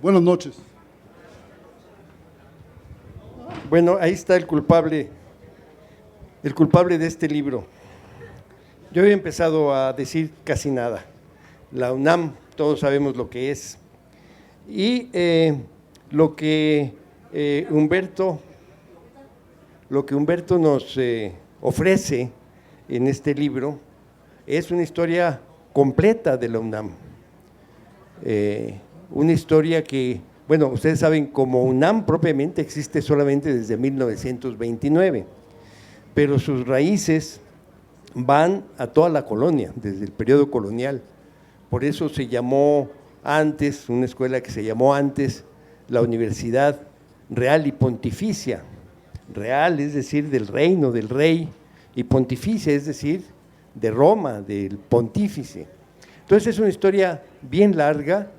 Buenas noches. Bueno, ahí está el culpable de este libro. Yo había empezado a decir casi nada. La UNAM, todos sabemos lo que es. Y lo que Humberto nos ofrece en este libro es una historia completa de la UNAM. Una historia que, bueno, ustedes saben, como UNAM propiamente existe solamente desde 1929, pero sus raíces van a toda la colonia, desde el periodo colonial. Por eso se llamó antes, una escuela que se llamó antes la Universidad Real y Pontificia. Real, es decir, del reino, del rey, y pontificia, es decir, de Roma, del pontífice. Entonces es una historia bien larga,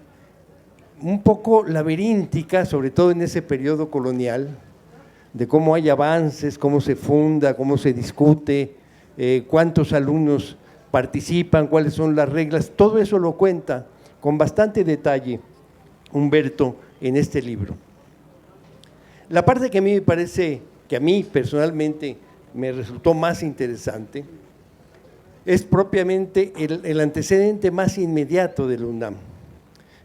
un poco laberíntica, sobre todo en ese periodo colonial, de cómo hay avances, cómo se funda, cómo se discute, cuántos alumnos participan, cuáles son las reglas, todo eso lo cuenta con bastante detalle Humberto en este libro. La parte que a mí me parece, que a mí personalmente me resultó más interesante, es propiamente el antecedente más inmediato de la UNAM,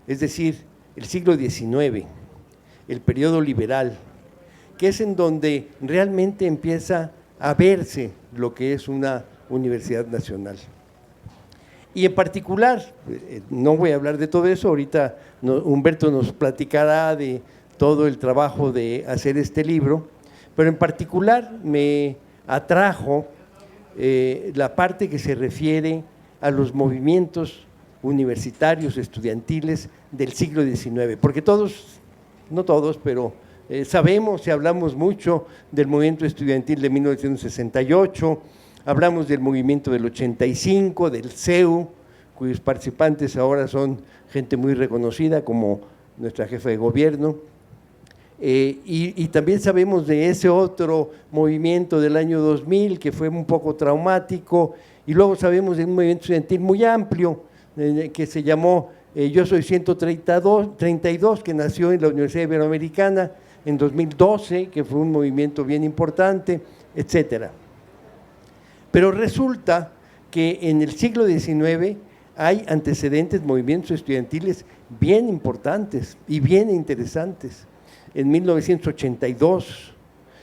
es decir, el siglo XIX, el periodo liberal, que es en donde realmente empieza a verse lo que es una universidad nacional. Y en particular, no voy a hablar de todo eso, ahorita Humberto nos platicará de todo el trabajo de hacer este libro, pero en particular me atrajo la parte que se refiere a los movimientos universitarios, estudiantiles del siglo XIX, porque todos, no todos, pero sabemos y hablamos mucho del movimiento estudiantil de 1968, hablamos del movimiento del 85, del CEU, cuyos participantes ahora son gente muy reconocida como nuestra jefa de gobierno, y también sabemos de ese otro movimiento del año 2000 que fue un poco traumático, y luego sabemos de un movimiento estudiantil muy amplio que se llamó Yo Soy 132, que nació en la Universidad Iberoamericana en 2012, que fue un movimiento bien importante, etcétera. Pero resulta que en el siglo XIX hay antecedentes, movimientos estudiantiles bien importantes y bien interesantes. En 1982,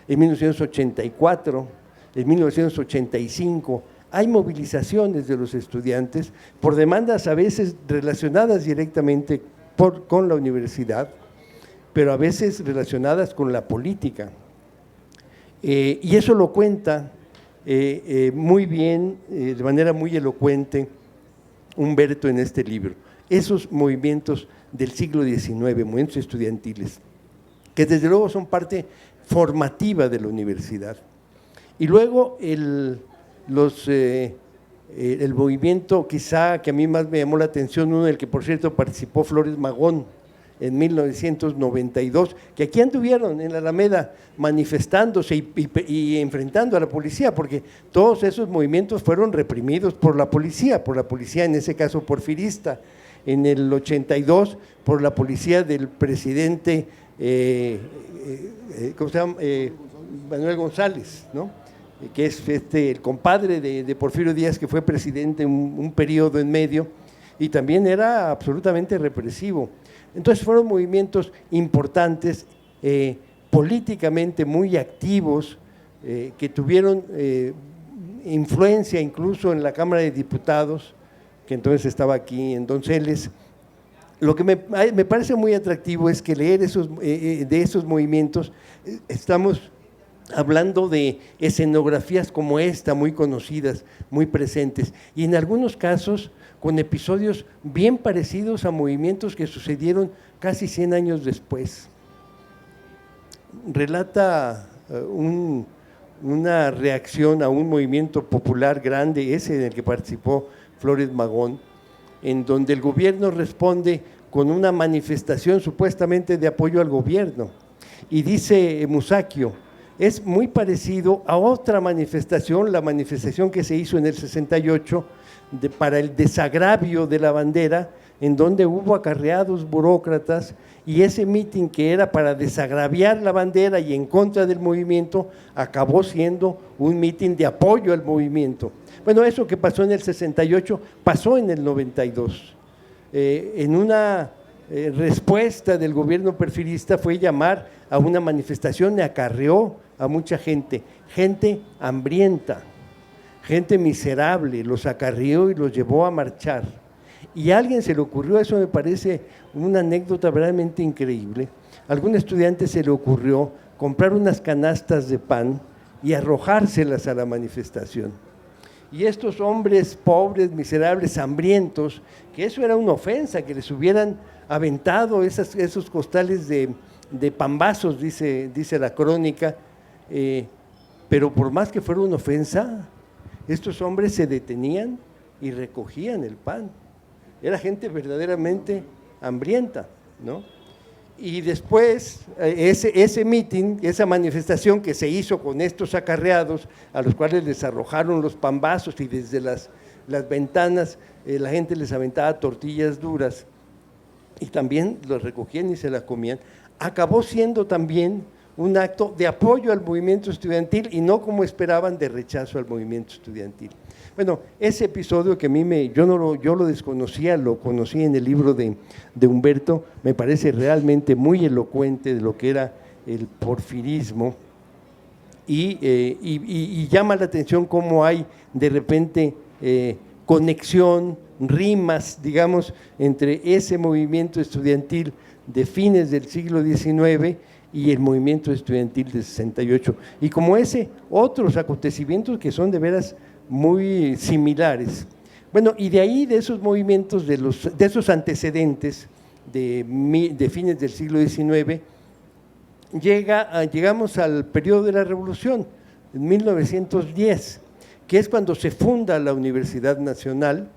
en 1984, en 1985, hay movilizaciones de los estudiantes por demandas a veces relacionadas directamente con la universidad, pero a veces relacionadas con la política. Y eso lo cuenta muy bien, de manera muy elocuente, Humberto en este libro. Esos movimientos del siglo XIX, movimientos estudiantiles, que desde luego son parte formativa de la universidad. Y luego el movimiento quizá que a mí más me llamó la atención, uno del que por cierto participó Flores Magón en 1992, que aquí anduvieron en la Alameda manifestándose y enfrentando a la policía, porque todos esos movimientos fueron reprimidos por la policía en ese caso porfirista, en el 82 por la policía del presidente, ¿cómo se llama? Manuel González, ¿no? Que es el compadre de Porfirio Díaz, que fue presidente un periodo en medio, y también era absolutamente represivo. Entonces fueron movimientos importantes, políticamente muy activos, que tuvieron influencia incluso en la Cámara de Diputados, que entonces estaba aquí en Donceles. Lo que me parece muy atractivo es que leer de esos movimientos, estamos hablando de escenografías como esta, muy conocidas, muy presentes, y en algunos casos con episodios bien parecidos a movimientos que sucedieron casi 100 años después. Relata una reacción a un movimiento popular grande, ese en el que participó Flores Magón, en donde el gobierno responde con una manifestación supuestamente de apoyo al gobierno, y dice Musacchio, es muy parecido a otra manifestación, la manifestación que se hizo en el 68 para el desagravio de la bandera, en donde hubo acarreados burócratas, y ese mitin que era para desagraviar la bandera y en contra del movimiento, acabó siendo un mitin de apoyo al movimiento. Bueno, eso que pasó en el 68 pasó en el 92. En una respuesta del gobierno perfilista fue llamar a una manifestación y acarreó a mucha gente, gente hambrienta, gente miserable, los acarreó y los llevó a marchar. Y a alguien se le ocurrió, eso me parece una anécdota verdaderamente increíble, a algún estudiante se le ocurrió comprar unas canastas de pan y arrojárselas a la manifestación. Y estos hombres pobres, miserables, hambrientos, que eso era una ofensa, que les hubieran aventado esos costales de pambazos, dice la crónica, pero por más que fuera una ofensa, estos hombres se detenían y recogían el pan. Era gente verdaderamente hambrienta, ¿no? Y después, ese mitin, esa manifestación que se hizo con estos acarreados, a los cuales les arrojaron los pambazos y desde las ventanas la gente les aventaba tortillas duras y también los recogían y se las comían, acabó siendo también un acto de apoyo al movimiento estudiantil y no como esperaban de rechazo al movimiento estudiantil. Bueno, ese episodio que a mí yo lo desconocía, lo conocí en el libro de Humberto, me parece realmente muy elocuente de lo que era el porfirismo y llama la atención cómo hay de repente conexión, rimas, digamos, entre ese movimiento estudiantil de fines del siglo XIX y el movimiento estudiantil de 68. Y como otros acontecimientos que son de veras muy similares. Bueno, y de ahí, de esos movimientos, de esos antecedentes de fines del siglo XIX, llegamos al periodo de la Revolución, en 1910, que es cuando se funda la Universidad Nacional,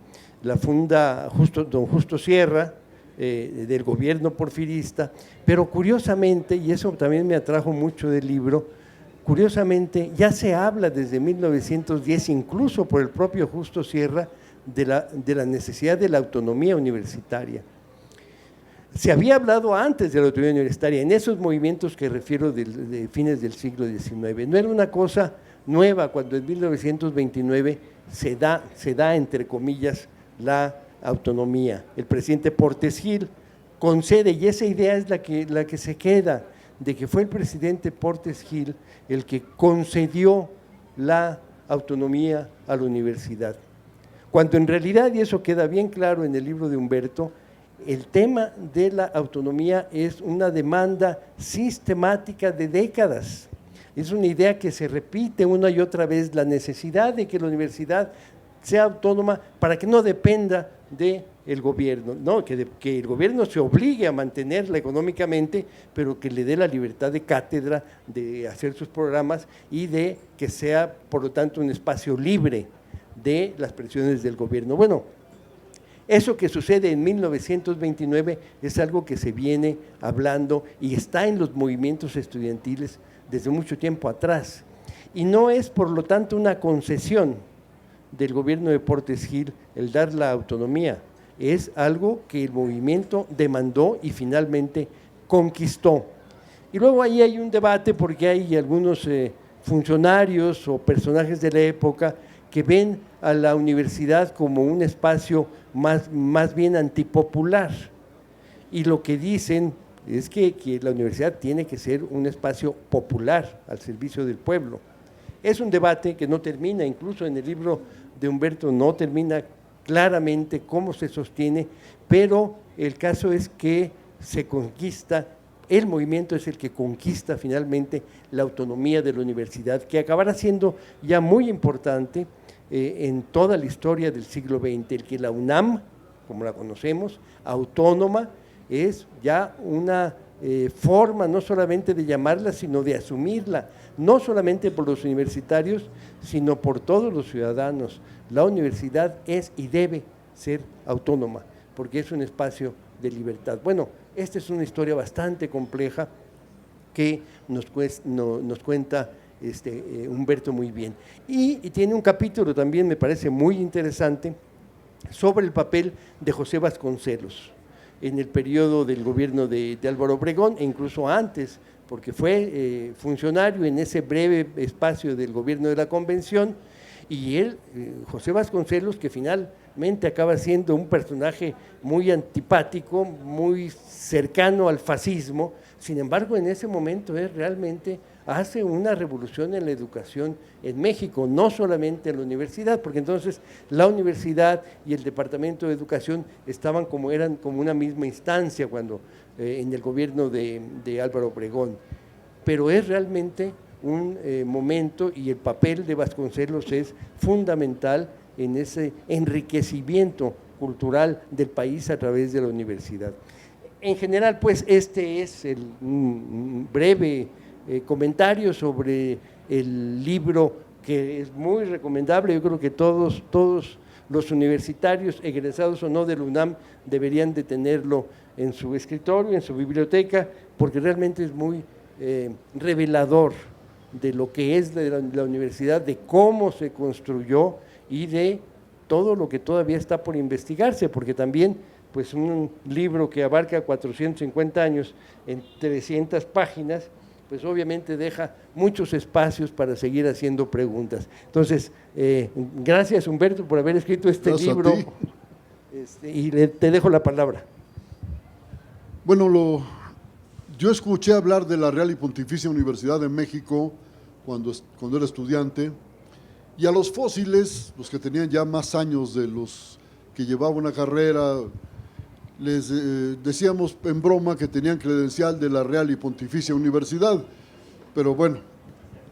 la funda don Justo Sierra, del gobierno porfirista, pero curiosamente, y eso también me atrajo mucho del libro, curiosamente ya se habla desde 1910, incluso por el propio Justo Sierra, de la necesidad de la autonomía universitaria. Se había hablado antes de la autonomía universitaria, en esos movimientos que refiero de fines del siglo XIX. No era una cosa nueva cuando en 1929 se da entre comillas, la autonomía. El presidente Portes Gil concede, y esa idea es la que se queda, de que fue el presidente Portes Gil el que concedió la autonomía a la universidad. Cuando en realidad, y eso queda bien claro en el libro de Humberto, el tema de la autonomía es una demanda sistemática de décadas. Es una idea que se repite una y otra vez, la necesidad de que la universidad sea autónoma para que no dependa del gobierno, no, que el gobierno se obligue a mantenerla económicamente, pero que le dé la libertad de cátedra, de hacer sus programas y de que sea, por lo tanto, un espacio libre de las presiones del gobierno. Bueno, eso que sucede en 1929 es algo que se viene hablando y está en los movimientos estudiantiles desde mucho tiempo atrás, y no es, por lo tanto, una concesión del gobierno de Portes Gil el dar la autonomía, es algo que el movimiento demandó y finalmente conquistó. Y luego ahí hay un debate porque hay algunos funcionarios o personajes de la época que ven a la universidad como un espacio más bien antipopular, y lo que dicen es que la universidad tiene que ser un espacio popular al servicio del pueblo. Es un debate que no termina, incluso en el libro de Humberto no termina claramente cómo se sostiene, pero el caso es que se conquista, el movimiento es el que conquista finalmente la autonomía de la universidad, que acabará siendo ya muy importante en toda la historia del siglo XX, el que la UNAM, como la conocemos, autónoma, es ya una forma no solamente de llamarla, sino de asumirla, no solamente por los universitarios, sino por todos los ciudadanos. La universidad es y debe ser autónoma, porque es un espacio de libertad. Bueno, esta es una historia bastante compleja que nos cuenta Humberto muy bien. Y tiene un capítulo también, me parece muy interesante, sobre el papel de José Vasconcelos en el periodo del gobierno de Álvaro Obregón, e incluso antes, porque fue funcionario en ese breve espacio del gobierno de la Convención, y él, José Vasconcelos, que finalmente acaba siendo un personaje muy antipático, muy cercano al fascismo. Sin embargo, en ese momento él realmente hace una revolución en la educación en México, no solamente en la universidad, porque entonces la universidad y el Departamento de Educación eran como una misma instancia cuando en el gobierno de Álvaro Obregón. Pero es realmente un momento, y el papel de Vasconcelos es fundamental en ese enriquecimiento cultural del país a través de la universidad. En general, pues, este es un breve comentario sobre el libro, que es muy recomendable. Yo creo que todos los universitarios, egresados o no del UNAM, deberían de tenerlo en su escritorio, en su biblioteca, porque realmente es muy revelador de lo que es la universidad, de cómo se construyó y de todo lo que todavía está por investigarse, porque también pues un libro que abarca 450 años en 300 páginas, pues obviamente deja muchos espacios para seguir haciendo preguntas. Entonces, gracias Humberto por haber escrito este libro, y te dejo la palabra. Bueno, yo escuché hablar de la Real y Pontificia Universidad de México cuando era estudiante, y a los fósiles, los que tenían ya más años de los que llevaban una carrera, les decíamos en broma que tenían credencial de la Real y Pontificia Universidad, pero bueno,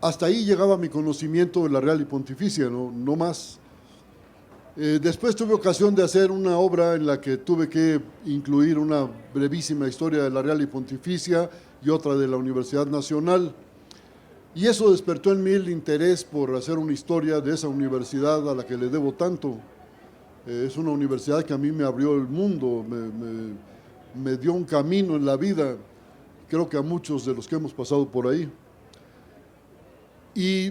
hasta ahí llegaba mi conocimiento de la Real y Pontificia, no más. Después tuve ocasión de hacer una obra en la que tuve que incluir una brevísima historia de la Real y Pontificia y otra de la Universidad Nacional, y eso despertó en mí el interés por hacer una historia de esa universidad a la que le debo tanto. Es una universidad que a mí me abrió el mundo, me dio un camino en la vida, creo que a muchos de los que hemos pasado por ahí. Y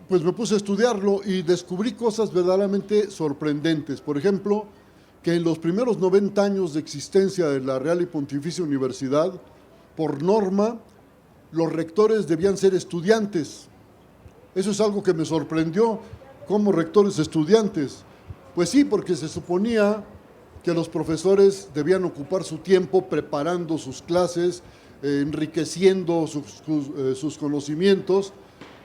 pues me puse a estudiarlo y descubrí cosas verdaderamente sorprendentes. Por ejemplo, que en los primeros 90 años de existencia de la Real y Pontificia Universidad, por norma, los rectores debían ser estudiantes. Eso es algo que me sorprendió, como rectores estudiantes. Pues sí, porque se suponía que los profesores debían ocupar su tiempo preparando sus clases, enriqueciendo sus conocimientos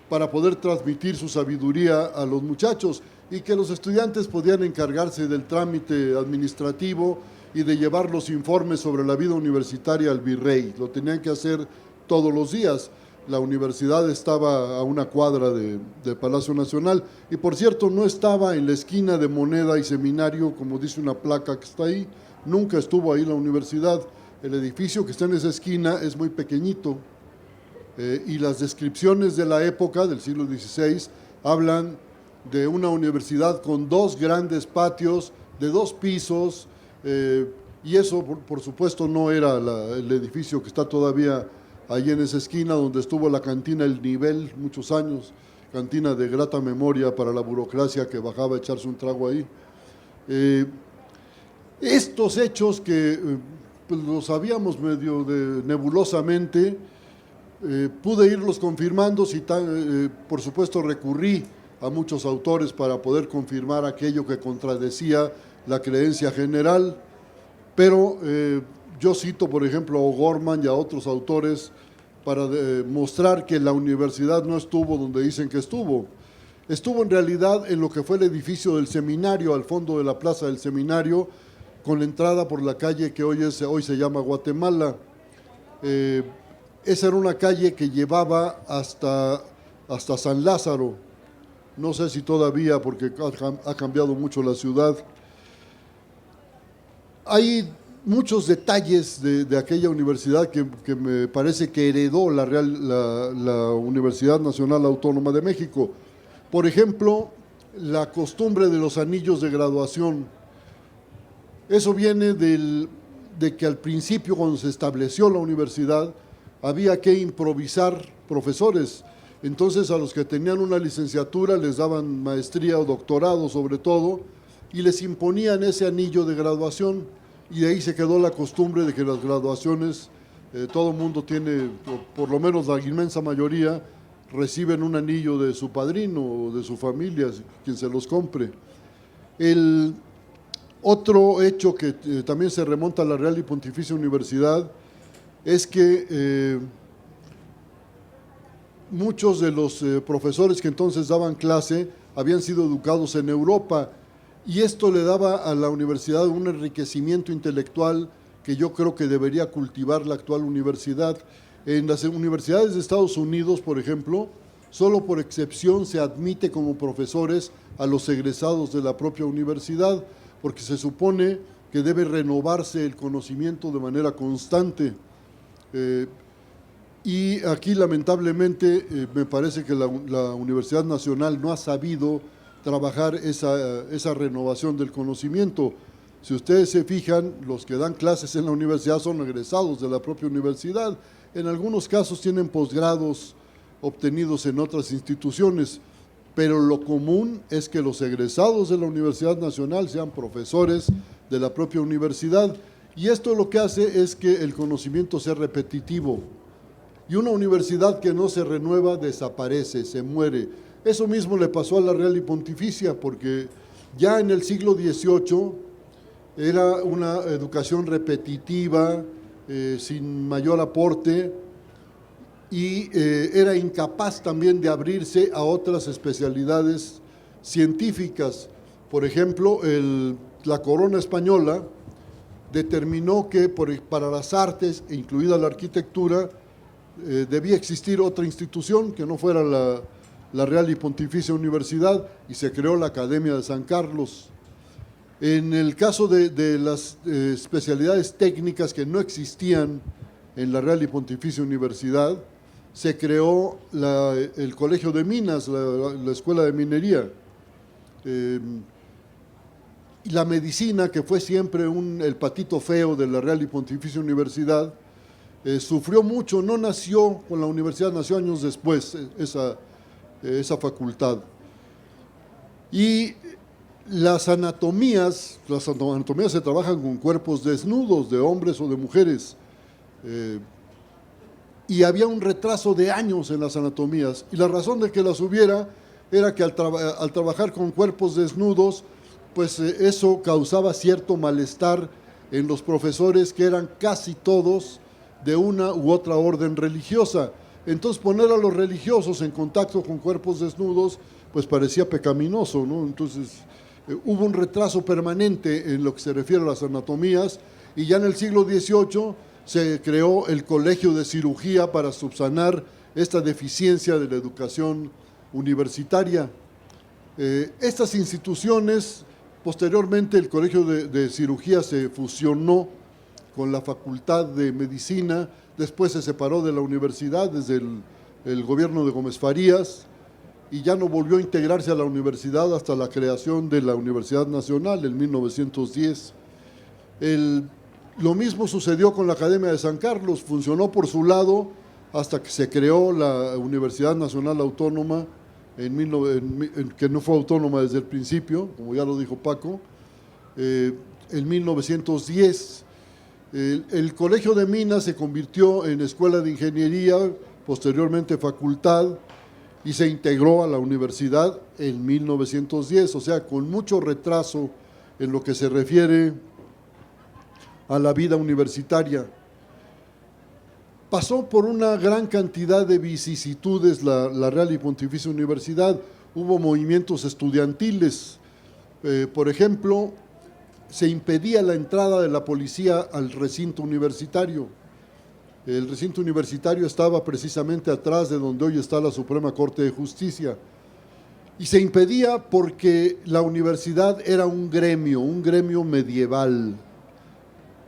para poder transmitir su sabiduría a los muchachos, y que los estudiantes podían encargarse del trámite administrativo y de llevar los informes sobre la vida universitaria al virrey. Lo tenían que hacer todos los días. La universidad estaba a una cuadra de Palacio Nacional, y por cierto no estaba en la esquina de Moneda y Seminario, como dice una placa que está ahí. Nunca estuvo ahí la universidad. El edificio que está en esa esquina es muy pequeñito, y las descripciones de la época del siglo XVI hablan de una universidad con 2 grandes patios de 2 pisos, y eso por supuesto no era el edificio que está todavía allí en esa esquina, donde estuvo la cantina El Nivel muchos años, cantina de grata memoria para la burocracia que bajaba a echarse un trago ahí. Estos hechos que pues los sabíamos medio nebulosamente, pude irlos confirmando, por supuesto recurrí a muchos autores para poder confirmar aquello que contradecía la creencia general, pero yo cito, por ejemplo, a O'Gorman y a otros autores para mostrar que la universidad no estuvo donde dicen que estuvo. Estuvo en realidad en lo que fue el edificio del seminario, al fondo de la plaza del seminario, con la entrada por la calle que hoy se llama Guatemala. Esa era una calle que llevaba hasta San Lázaro. No sé si todavía, porque ha cambiado mucho la ciudad. Hay muchos detalles de aquella universidad que me parece que heredó la Universidad Nacional Autónoma de México. Por ejemplo, la costumbre de los anillos de graduación. Eso viene de que al principio, cuando se estableció la universidad, había que improvisar profesores. Entonces a los que tenían una licenciatura les daban maestría o doctorado sobre todo, y les imponían ese anillo de graduación, y de ahí se quedó la costumbre de que las graduaciones, todo el mundo tiene, por lo menos la inmensa mayoría, reciben un anillo de su padrino o de su familia, quien se los compre. El otro hecho que también se remonta a la Real y Pontificia Universidad es que muchos de los profesores que entonces daban clase habían sido educados en Europa, y esto le daba a la universidad un enriquecimiento intelectual que yo creo que debería cultivar la actual universidad. En las universidades de Estados Unidos, por ejemplo, solo por excepción se admite como profesores a los egresados de la propia universidad, porque se supone que debe renovarse el conocimiento de manera constante. Y aquí, lamentablemente, me parece que la Universidad Nacional no ha sabido trabajar esa renovación del conocimiento. Si ustedes se fijan, los que dan clases en la universidad son egresados de la propia universidad. En algunos casos tienen posgrados obtenidos en otras instituciones, pero lo común es que los egresados de la Universidad Nacional sean profesores de la propia universidad, y esto lo que hace es que el conocimiento sea repetitivo, y una universidad que no se renueva desaparece, se muere. Eso mismo le pasó a la Real y Pontificia, porque ya en el siglo XVIII era una educación repetitiva, sin mayor aporte, y era incapaz también de abrirse a otras especialidades científicas. Por ejemplo, la corona española determinó que para las artes, incluida la arquitectura, debía existir otra institución que no fuera la Real y Pontificia Universidad, y se creó la Academia de San Carlos. En el caso de las especialidades técnicas que no existían en la Real y Pontificia Universidad, se creó el Colegio de Minas, la Escuela de Minería. Y la medicina, que fue siempre el patito feo de la Real y Pontificia Universidad, sufrió mucho. No nació con la universidad, nació años después esa facultad. Y las anatomías se trabajan con cuerpos desnudos, de hombres o de mujeres, y había un retraso de años en las anatomías, y la razón de que las hubiera era que al trabajar con cuerpos desnudos, pues eso causaba cierto malestar en los profesores, que eran casi todos de una u otra orden religiosa. Entonces, poner a los religiosos en contacto con cuerpos desnudos pues parecía pecaminoso, ¿no? Entonces hubo un retraso permanente en lo que se refiere a las anatomías, y ya en el siglo XVIII se creó el Colegio de Cirugía para subsanar esta deficiencia de la educación universitaria. Estas instituciones, posteriormente el Colegio de Cirugía se fusionó con la Facultad de Medicina, después se separó de la universidad desde el gobierno de Gómez Farías, y ya no volvió a integrarse a la universidad hasta la creación de la Universidad Nacional en 1910. Lo mismo sucedió con la Academia de San Carlos, funcionó por su lado hasta que se creó la Universidad Nacional Autónoma, que no fue autónoma desde el principio, como ya lo dijo Paco, en 1910. El Colegio de Minas se convirtió en Escuela de Ingeniería, posteriormente facultad, y se integró a la universidad en 1910, o sea, con mucho retraso en lo que se refiere a la vida universitaria. Pasó por una gran cantidad de vicisitudes la Real y Pontificia Universidad. Hubo movimientos estudiantiles, por ejemplo, se impedía la entrada de la policía al recinto universitario. El recinto universitario estaba precisamente atrás de donde hoy está la Suprema Corte de Justicia, y se impedía porque la universidad era un gremio medieval,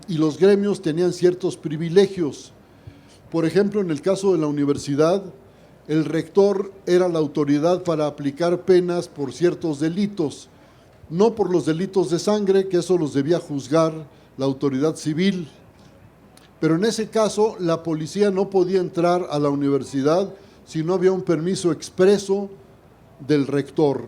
y los gremios tenían ciertos privilegios. Por ejemplo, en el caso de la universidad, el rector era la autoridad para aplicar penas por ciertos delitos, no por los delitos de sangre, que eso los debía juzgar la autoridad civil. Pero en ese caso, la policía no podía entrar a la universidad si no había un permiso expreso del rector.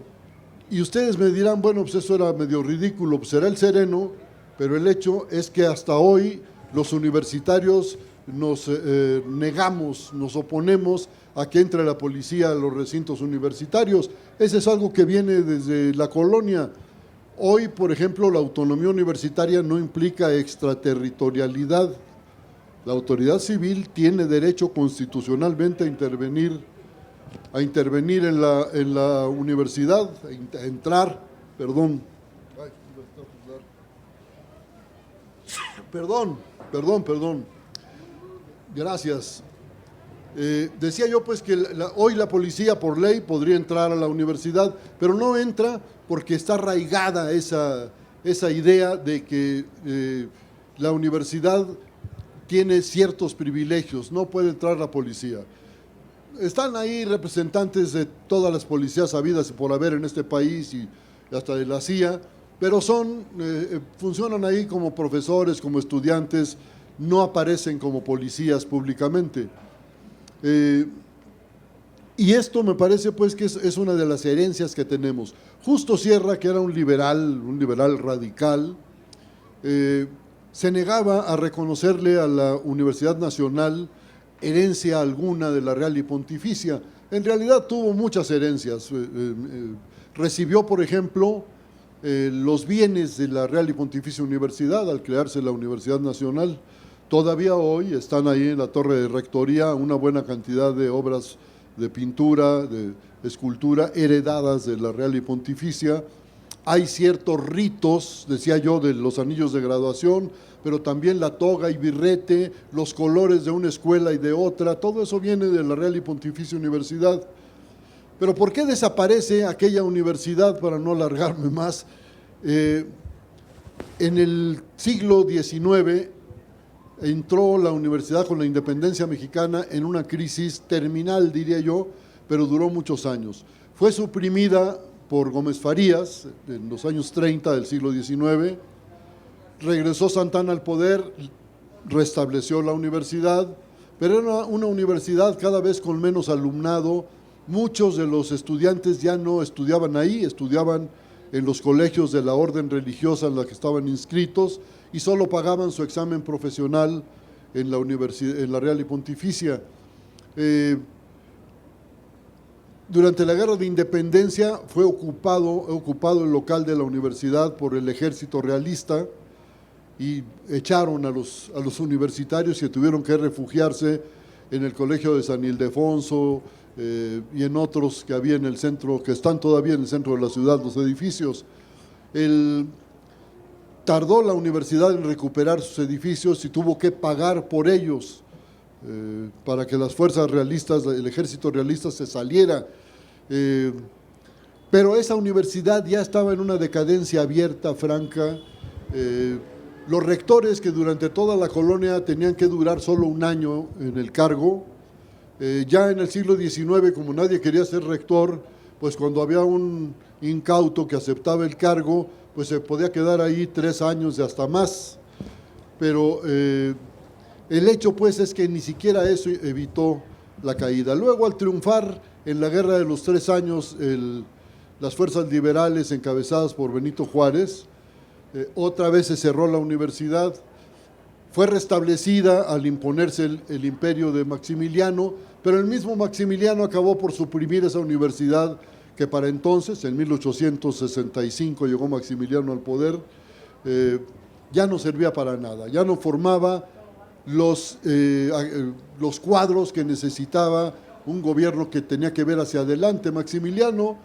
Y ustedes me dirán, bueno, pues eso era medio ridículo, pues será el sereno, pero el hecho es que hasta hoy los universitarios nos negamos, nos oponemos a que entre la policía a los recintos universitarios. Ese es algo que viene desde la colonia. Hoy, por ejemplo, la autonomía universitaria no implica extraterritorialidad. La autoridad civil tiene derecho constitucionalmente a intervenir en la universidad, a entrar, perdón. Perdón. Gracias. Decía yo pues que hoy la policía por ley podría entrar a la universidad, pero no entra porque está arraigada esa idea de que la universidad tiene ciertos privilegios, no puede entrar la policía. Están ahí representantes de todas las policías habidas y por haber en este país y hasta de la CIA, pero funcionan ahí como profesores, como estudiantes, no aparecen como policías públicamente. Y esto me parece pues que es una de las herencias que tenemos. Justo Sierra, que era un liberal radical, se negaba a reconocerle a la Universidad Nacional herencia alguna de la Real y Pontificia. En realidad tuvo muchas herencias. Recibió, por ejemplo, los bienes de la Real y Pontificia Universidad al crearse la Universidad Nacional. Todavía hoy están ahí en la torre de rectoría una buena cantidad de obras de pintura, de escultura, heredadas de la Real y Pontificia. Hay ciertos ritos, decía yo, de los anillos de graduación, pero también la toga y birrete, los colores de una escuela y de otra, todo eso viene de la Real y Pontificia Universidad. Pero ¿por qué desaparece aquella universidad? Para no alargarme más, en el siglo XIX entró la universidad con la independencia mexicana en una crisis terminal, diría yo, pero duró muchos años. Fue suprimida por Gómez Farías en los años 30 del siglo XIX, regresó Santana al poder, restableció la universidad, pero era una universidad cada vez con menos alumnado. Muchos de los estudiantes ya no estudiaban ahí, estudiaban en los colegios de la orden religiosa en la que estaban inscritos y solo pagaban su examen profesional en la Real y Pontificia. Durante la Guerra de Independencia fue ocupado el local de la universidad por el ejército realista y echaron a los universitarios y tuvieron que refugiarse en el Colegio de San Ildefonso y en otros que había en el centro, que están todavía en el centro de la ciudad, los edificios. Tardó la universidad en recuperar sus edificios y tuvo que pagar por ellos para que las fuerzas realistas, el ejército realista se saliera. Pero esa universidad ya estaba en una decadencia abierta, franca. Los rectores, que durante toda la colonia tenían que durar solo un año en el cargo, ya en el siglo XIX, como nadie quería ser rector, pues cuando había un incauto que aceptaba el cargo, pues se podía quedar ahí 3 años y hasta más. Pero el hecho pues es que ni siquiera eso evitó la caída. Luego, al triunfar en la Guerra de los 3 años las fuerzas liberales encabezadas por Benito Juárez, otra vez se cerró la universidad, fue restablecida al imponerse el imperio de Maximiliano, pero el mismo Maximiliano acabó por suprimir esa universidad que para entonces, en 1865 llegó Maximiliano al poder, ya no servía para nada, ya no formaba los cuadros que necesitaba un gobierno que tenía que ver hacia adelante. Maximiliano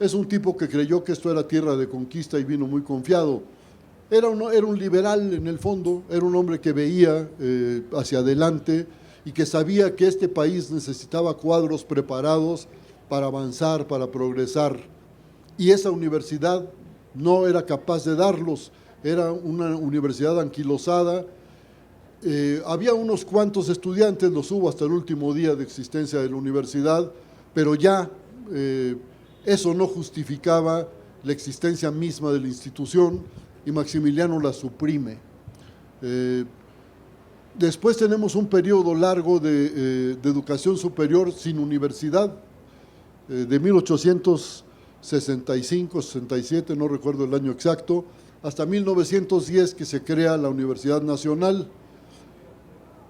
es un tipo que creyó que esto era tierra de conquista y vino muy confiado. Era un liberal en el fondo, era un hombre que veía hacia adelante y que sabía que este país necesitaba cuadros preparados para avanzar, para progresar. Y esa universidad no era capaz de darlos, era una universidad anquilosada. Había unos cuantos estudiantes, los hubo hasta el último día de existencia de la universidad, pero ya eso no justificaba la existencia misma de la institución y Maximiliano la suprime. Después tenemos un periodo largo de educación superior sin universidad, de 1800 1965, 67, no recuerdo el año exacto, hasta 1910 que se crea la Universidad Nacional.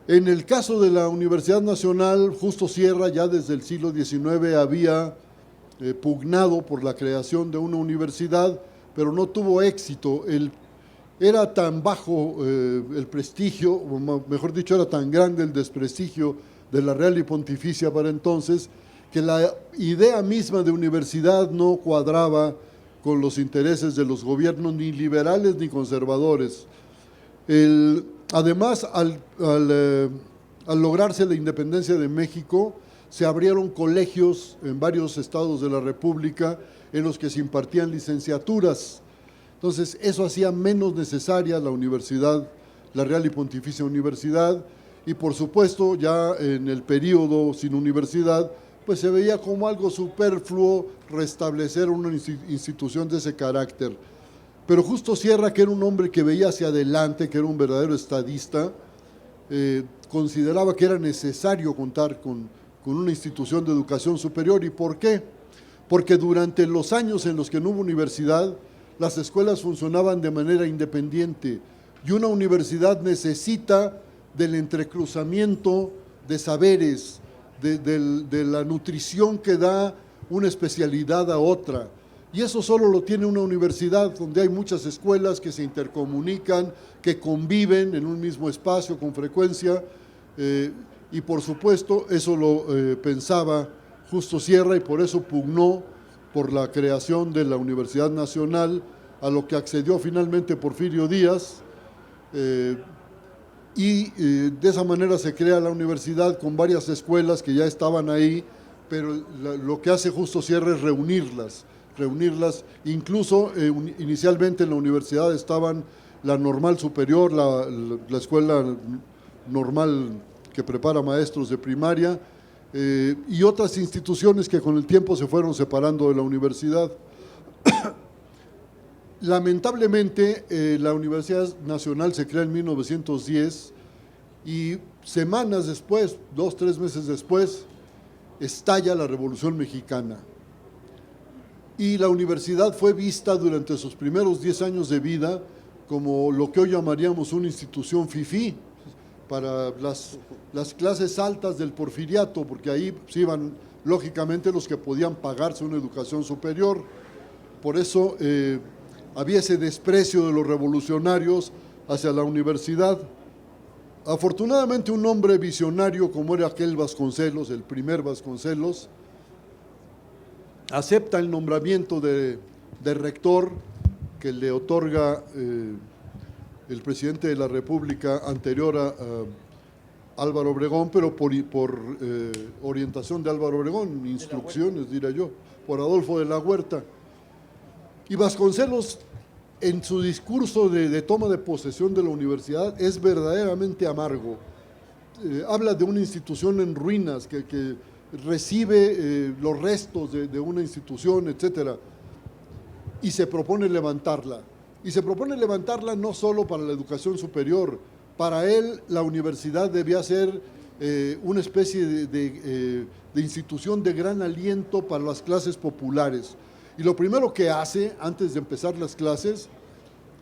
En el caso de la Universidad Nacional, Justo Sierra ya desde el siglo XIX había pugnado por la creación de una universidad, pero no tuvo éxito. Era tan bajo el prestigio, o mejor dicho, era tan grande el desprestigio de la Real y Pontificia para entonces, que la idea misma de universidad no cuadraba con los intereses de los gobiernos, ni liberales ni conservadores. Además, al lograrse la independencia de México, se abrieron colegios en varios estados de la República en los que se impartían licenciaturas. Entonces, eso hacía menos necesaria la universidad, la Real y Pontificia Universidad, y por supuesto, ya en el periodo sin universidad, pues se veía como algo superfluo restablecer una institución de ese carácter. Pero Justo Sierra, que era un hombre que veía hacia adelante, que era un verdadero estadista, consideraba que era necesario contar con una institución de educación superior. ¿Y por qué? Porque durante los años en los que no hubo universidad, las escuelas funcionaban de manera independiente, y una universidad necesita del entrecruzamiento de saberes, de la nutrición que da una especialidad a otra. Y eso solo lo tiene una universidad, donde hay muchas escuelas que se intercomunican, que conviven en un mismo espacio con frecuencia, y por supuesto eso lo pensaba Justo Sierra, y por eso pugnó por la creación de la Universidad Nacional, a lo que accedió finalmente Porfirio Díaz, y de esa manera se crea la universidad con varias escuelas que ya estaban ahí, pero lo que hace Justo Sierra es reunirlas. Incluso inicialmente en la universidad estaban la Normal Superior, la escuela normal que prepara maestros de primaria, y otras instituciones que con el tiempo se fueron separando de la universidad. Lamentablemente, la Universidad Nacional se crea en 1910 y semanas después, 2 o 3 meses después, estalla la Revolución Mexicana. Y la universidad fue vista durante sus primeros 10 años de vida como lo que hoy llamaríamos una institución fifí para las clases altas del porfiriato, porque ahí se iban lógicamente los que podían pagarse una educación superior. Por eso había ese desprecio de los revolucionarios hacia la universidad. Afortunadamente, un hombre visionario como era aquel Vasconcelos, el primer Vasconcelos, acepta el nombramiento de rector que le otorga el presidente de la República anterior a Álvaro Obregón, pero por orientación de Álvaro Obregón, instrucciones, diría yo, por Adolfo de la Huerta. Y Vasconcelos, en su discurso de toma de posesión de la universidad, es verdaderamente amargo. Habla de una institución en ruinas que recibe los restos de una institución, etcétera, y se propone levantarla. Y se propone levantarla no solo para la educación superior. Para él, la universidad debía ser una especie de institución de gran aliento para las clases populares. Y lo primero que hace, antes de empezar las clases,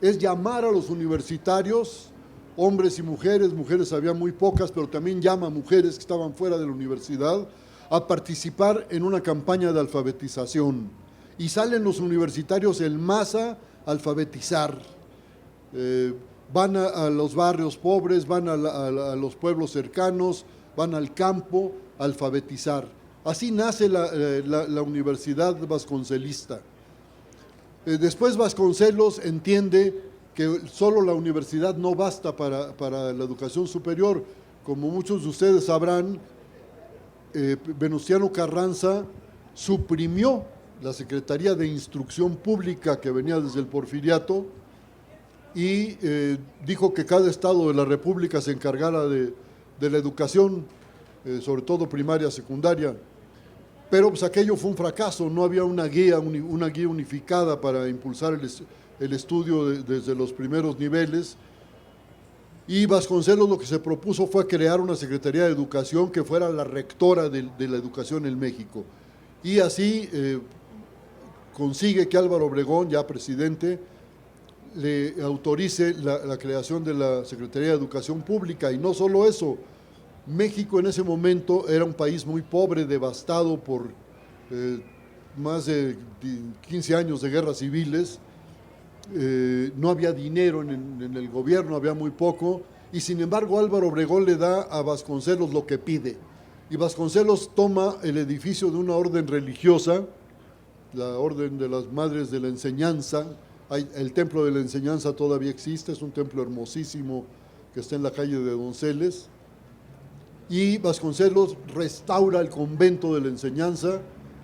es llamar a los universitarios, hombres y mujeres había muy pocas, pero también llama a mujeres que estaban fuera de la universidad, a participar en una campaña de alfabetización. Y salen los universitarios en masa a alfabetizar. Van a los barrios pobres, van a los pueblos cercanos, van al campo a alfabetizar. Así nace la Universidad Vasconcelista. Después Vasconcelos entiende que solo la universidad no basta para la educación superior. Como muchos de ustedes sabrán, Venustiano Carranza suprimió la Secretaría de Instrucción Pública que venía desde el Porfiriato y dijo que cada estado de la República se encargara de la educación, sobre todo primaria, secundaria. Pero pues aquello fue un fracaso, no había una guía unificada para impulsar el estudio desde los primeros niveles. Y Vasconcelos lo que se propuso fue crear una Secretaría de Educación que fuera la rectora de la educación en México. Y así consigue que Álvaro Obregón, ya presidente, le autorice la creación de la Secretaría de Educación Pública. Y no solo eso, México en ese momento era un país muy pobre, devastado por más de 15 años de guerras civiles. No había dinero en el gobierno, había muy poco, y sin embargo Álvaro Obregón le da a Vasconcelos lo que pide. Y Vasconcelos toma el edificio de una orden religiosa, la Orden de las Madres de la Enseñanza. El Templo de la Enseñanza todavía existe, es un templo hermosísimo que está en la calle de Donceles. Y Vasconcelos restaura el convento de la Enseñanza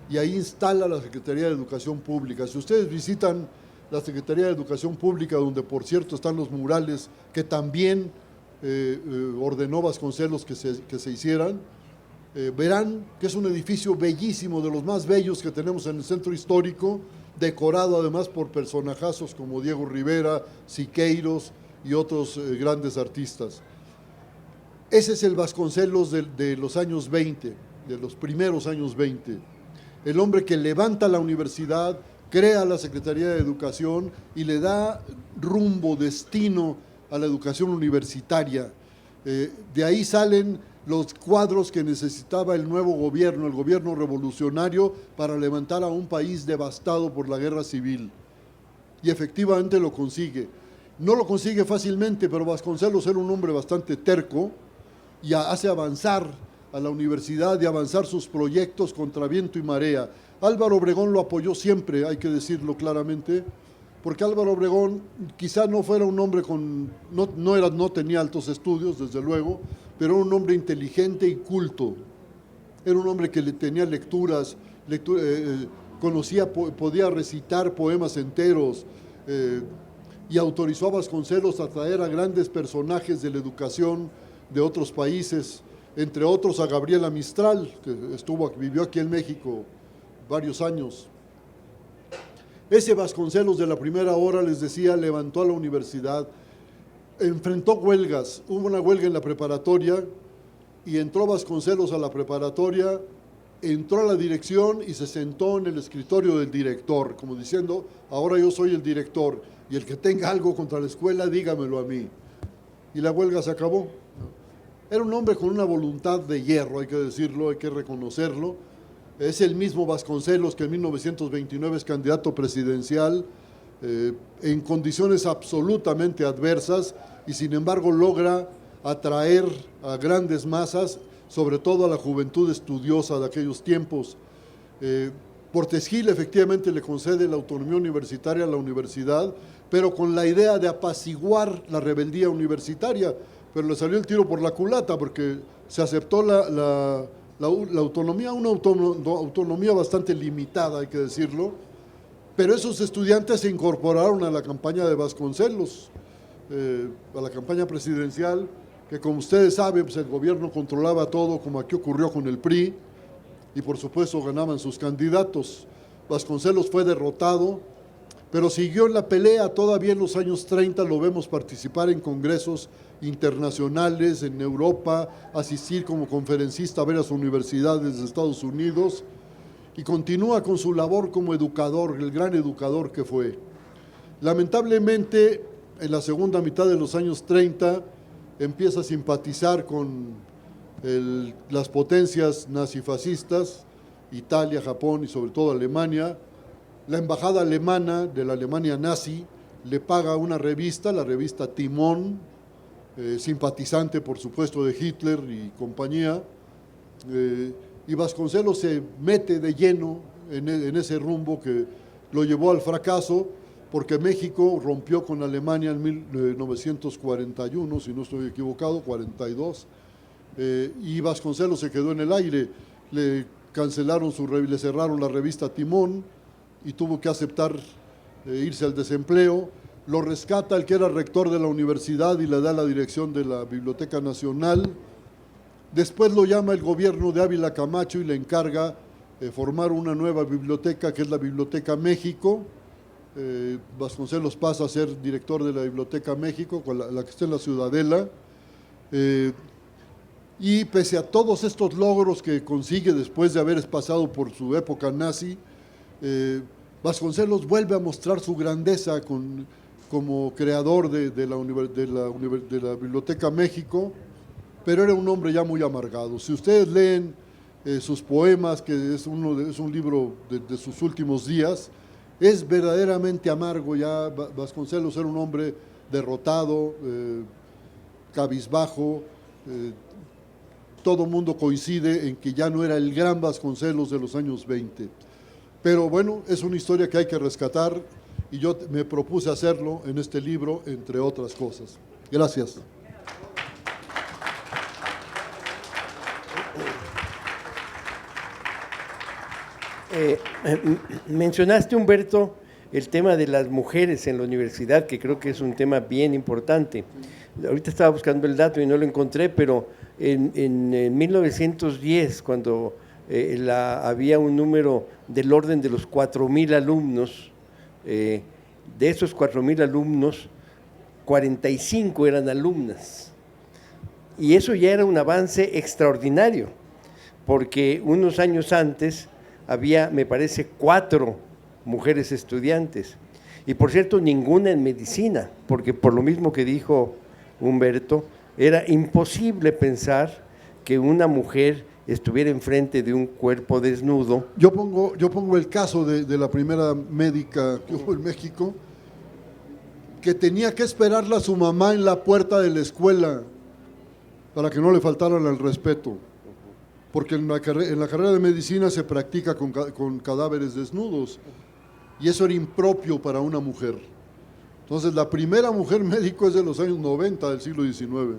y ahí instala la Secretaría de Educación Pública. Si ustedes visitan la Secretaría de Educación Pública, donde por cierto están los murales que también ordenó Vasconcelos que se hicieran, verán que es un edificio bellísimo, de los más bellos que tenemos en el centro histórico, decorado además por personajazos como Diego Rivera, Siqueiros y otros grandes artistas. Ese es el Vasconcelos de los años 20, de los primeros años 20. El hombre que levanta la universidad, crea la Secretaría de Educación y le da rumbo, destino a la educación universitaria. De ahí salen los cuadros que necesitaba el nuevo gobierno, el gobierno revolucionario, para levantar a un país devastado por la guerra civil. Y efectivamente lo consigue. No lo consigue fácilmente, pero Vasconcelos era un hombre bastante terco y hace avanzar a la universidad y avanzar sus proyectos contra viento y marea. Álvaro Obregón lo apoyó siempre, hay que decirlo claramente, porque Álvaro Obregón quizá no fuera un hombre no tenía altos estudios, desde luego, pero era un hombre inteligente y culto. Era un hombre que tenía lecturas, podía recitar poemas enteros, y autorizó a Vasconcelos a traer a grandes personajes de la educación de otros países, entre otros a Gabriela Mistral, que vivió aquí en México varios años. Ese Vasconcelos de la primera hora, les decía, levantó a la universidad, enfrentó huelgas, hubo una huelga en la preparatoria y entró Vasconcelos a la preparatoria, entró a la dirección y se sentó en el escritorio del director, como diciendo, ahora yo soy el director y el que tenga algo contra la escuela, dígamelo a mí. Y la huelga se acabó. Era un hombre con una voluntad de hierro, hay que decirlo, hay que reconocerlo. Es el mismo Vasconcelos que en 1929 es candidato presidencial, en condiciones absolutamente adversas, y sin embargo logra atraer a grandes masas, sobre todo a la juventud estudiosa de aquellos tiempos. Portes Gil efectivamente le concede la autonomía universitaria a la universidad, pero con la idea de apaciguar la rebeldía universitaria, pero le salió el tiro por la culata porque se aceptó la autonomía, una autonomía bastante limitada, hay que decirlo, pero esos estudiantes se incorporaron a la campaña de Vasconcelos, a la campaña presidencial, que como ustedes saben, pues el gobierno controlaba todo, como aquí ocurrió con el PRI, y por supuesto ganaban sus candidatos. Vasconcelos fue derrotado, pero siguió en la pelea. Todavía en los años 30 lo vemos participar en congresos internacionales en Europa, asistir como conferencista a varias universidades de Estados Unidos, y continúa con su labor como educador, el gran educador que fue. Lamentablemente, en la segunda mitad de los años 30, empieza a simpatizar con las potencias nazifascistas, Italia, Japón y sobre todo Alemania. La embajada alemana de la Alemania nazi le paga una revista, la revista Timón, simpatizante por supuesto de Hitler y compañía, y Vasconcelos se mete de lleno en ese rumbo que lo llevó al fracaso, porque México rompió con Alemania en 1941, si no estoy equivocado, 42, y Vasconcelos se quedó en el aire. Le cerraron la revista Timón y tuvo que aceptar irse al desempleo. Lo rescata el que era rector de la universidad y le da la dirección de la Biblioteca Nacional. Después lo llama el gobierno de Ávila Camacho y le encarga formar una nueva biblioteca, que es la Biblioteca México. Vasconcelos pasa a ser director de la Biblioteca México, la que está en la Ciudadela. Y pese a todos estos logros que consigue después de haber pasado por su época nazi, Vasconcelos vuelve a mostrar su grandeza como creador de la Biblioteca México, pero era un hombre ya muy amargado. Si ustedes leen sus poemas, que es un libro de sus últimos días, es verdaderamente amargo ya. Vasconcelos era un hombre derrotado, cabizbajo. Todo mundo coincide en que ya no era el gran Vasconcelos de los años 20. Pero bueno, es una historia que hay que rescatar y yo me propuse hacerlo en este libro, entre otras cosas. Gracias. Mencionaste, Humberto, el tema de las mujeres en la universidad, que creo que es un tema bien importante. Ahorita estaba buscando el dato y no lo encontré, pero en 1910, cuando había un número del orden de los 4,000 alumnos, de esos 4,000 alumnos, 45 eran alumnas. Y eso ya era un avance extraordinario, porque unos años antes había, me parece, 4 mujeres estudiantes. Y por cierto, ninguna en medicina, porque por lo mismo que dijo Humberto, era imposible pensar que una mujer estuviera enfrente de un cuerpo desnudo. Yo pongo el caso de la primera médica que hubo en México, que tenía que esperarla a su mamá en la puerta de la escuela para que no le faltaran al respeto, porque en la carrera de medicina se practica con cadáveres desnudos, y eso era impropio para una mujer. Entonces, la primera mujer médico es de los años 90 del siglo XIX.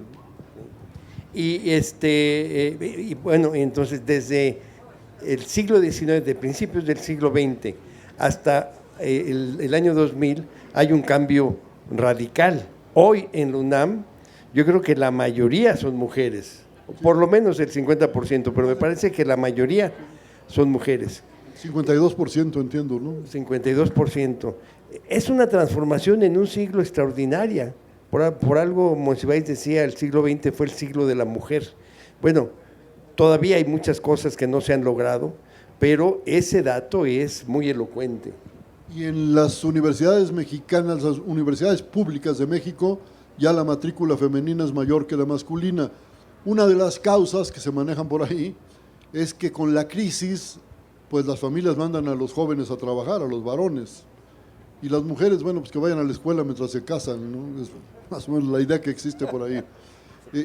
Y bueno, entonces desde el siglo XIX, de principios del siglo XX hasta el año 2000, hay un cambio radical. Hoy en la UNAM, yo creo que la mayoría son mujeres, por lo menos el 50%, pero me parece que la mayoría son mujeres. 52% entiendo, ¿no? 52%. Es una transformación en un siglo extraordinaria. Por algo Monsiváis decía, el siglo XX fue el siglo de la mujer. Bueno, todavía hay muchas cosas que no se han logrado, pero ese dato es muy elocuente. Y en las universidades mexicanas, las universidades públicas de México, ya la matrícula femenina es mayor que la masculina. Una de las causas que se manejan por ahí es que con la crisis, pues las familias mandan a los jóvenes a trabajar, a los varones. Y las mujeres, bueno, pues que vayan a la escuela mientras se casan, ¿no? Es más o menos la idea que existe por ahí.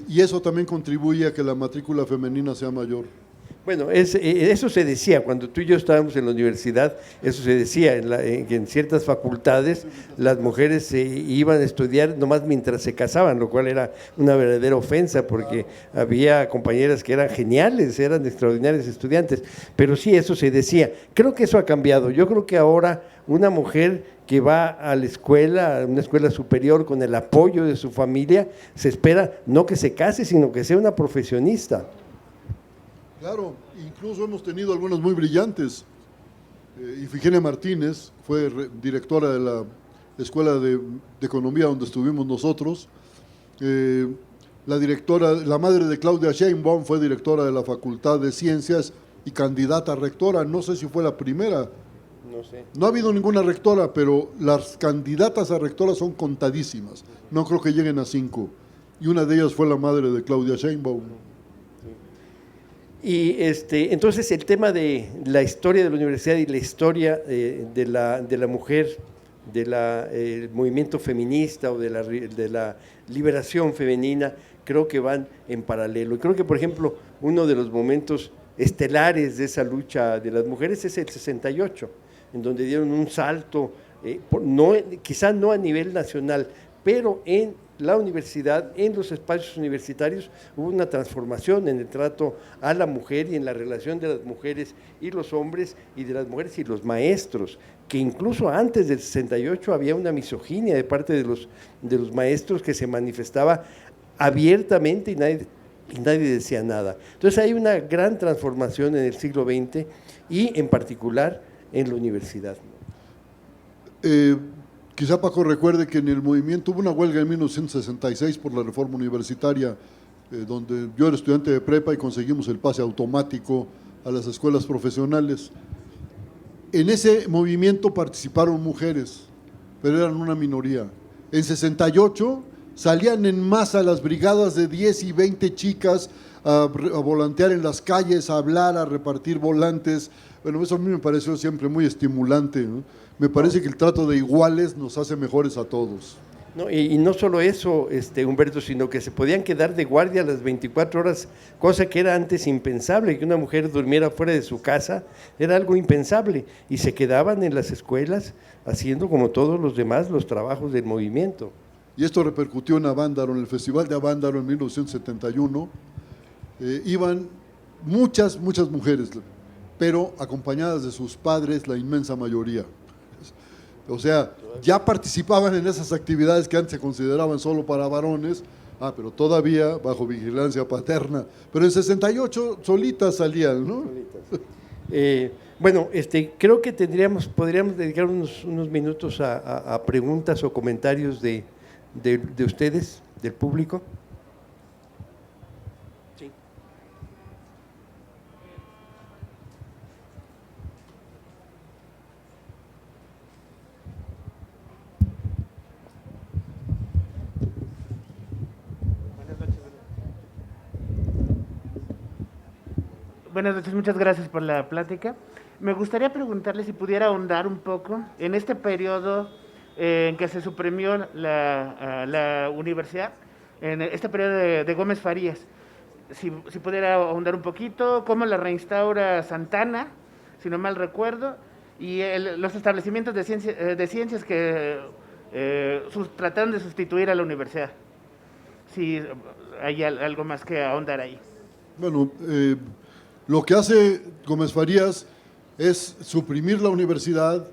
Y eso también contribuye a que la matrícula femenina sea mayor. Bueno, eso se decía, cuando tú y yo estábamos en la universidad, eso se decía, que en ciertas facultades las mujeres se iban a estudiar nomás mientras se casaban, lo cual era una verdadera ofensa, porque había compañeras que eran geniales, eran extraordinarios estudiantes, pero sí, eso se decía. Creo que eso ha cambiado. Yo creo que ahora una mujer que va a la escuela, a una escuela superior con el apoyo de su familia, se espera no que se case, sino que sea una profesionista. Claro, incluso hemos tenido algunas muy brillantes. Ifigenia Martínez fue directora de la Escuela de Economía donde estuvimos nosotros. La madre de Claudia Sheinbaum fue directora de la Facultad de Ciencias y candidata a rectora. No sé si fue la primera. No sé. No ha habido ninguna rectora, pero las candidatas a rectora son contadísimas. No creo que lleguen a 5. Y una de ellas fue la madre de Claudia Sheinbaum. Y entonces el tema de la historia de la universidad y la historia de la mujer, del movimiento feminista o de la liberación femenina, creo que van en paralelo. Y creo que, por ejemplo, uno de los momentos estelares de esa lucha de las mujeres es el 68, en donde dieron un salto, quizá no a nivel nacional, pero en la universidad, en los espacios universitarios, hubo una transformación en el trato a la mujer y en la relación de las mujeres y los hombres, y de las mujeres y los maestros, que incluso antes del 68 había una misoginia de parte de los maestros que se manifestaba abiertamente y nadie decía nada. Entonces hay una gran transformación en el siglo XX y en particular en la universidad. Quizá Paco recuerde que en el movimiento hubo una huelga en 1966 por la reforma universitaria, donde yo era estudiante de prepa y conseguimos el pase automático a las escuelas profesionales. En ese movimiento participaron mujeres, pero eran una minoría. En 68 salían en masa las brigadas de 10 y 20 chicas a volantear en las calles, a hablar, a repartir volantes. Bueno, eso a mí me pareció siempre muy estimulante, ¿no? Me parece que el trato de iguales nos hace mejores a todos. No, y no solo eso, Humberto, sino que se podían quedar de guardia las 24 horas, cosa que era antes impensable, que una mujer durmiera fuera de su casa, era algo impensable, y se quedaban en las escuelas haciendo como todos los demás los trabajos del movimiento. Y esto repercutió en Avándaro, en el Festival de Avándaro en 1971, iban muchas mujeres, pero acompañadas de sus padres, la inmensa mayoría. O sea, ya participaban en esas actividades que antes se consideraban solo para varones, pero todavía bajo vigilancia paterna. Pero en 68 solitas salían, ¿no? Bueno, creo que podríamos dedicar unos minutos a preguntas o comentarios de ustedes, del público. Sí. Buenas noches, muchas gracias por la plática. Me gustaría preguntarle si pudiera ahondar un poco en este periodo en que se suprimió la universidad, en este periodo de Gómez Farías. Si pudiera ahondar un poquito, cómo la reinstaura Santana, si no mal recuerdo, y los establecimientos de ciencias que trataron de sustituir a la universidad. Si hay algo más que ahondar ahí. Bueno, lo que hace Gómez Farías es suprimir la universidad,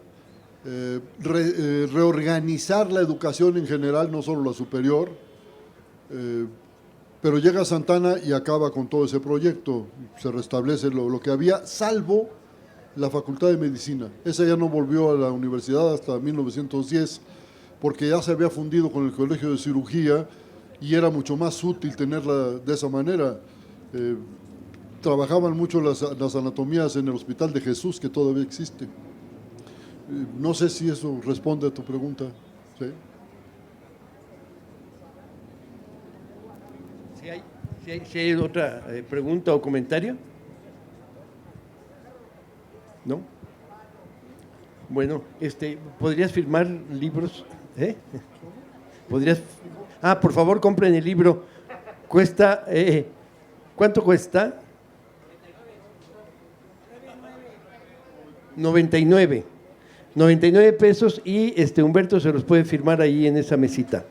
reorganizar la educación en general, no solo la superior, pero llega Santana y acaba con todo ese proyecto, se restablece lo que había, salvo la Facultad de Medicina. Esa ya no volvió a la universidad hasta 1910, porque ya se había fundido con el Colegio de Cirugía y era mucho más útil tenerla de esa manera. Trabajaban mucho las anatomías en el Hospital de Jesús, que todavía existe. No sé si eso responde a tu pregunta. ¿Sí? Si hay otra pregunta o comentario. ¿No? Bueno, ¿podrías firmar libros? ¿Podrías? Por favor, compren el libro. Cuesta, ¿cuánto cuesta? 99 pesos y Humberto se los puede firmar ahí en esa mesita.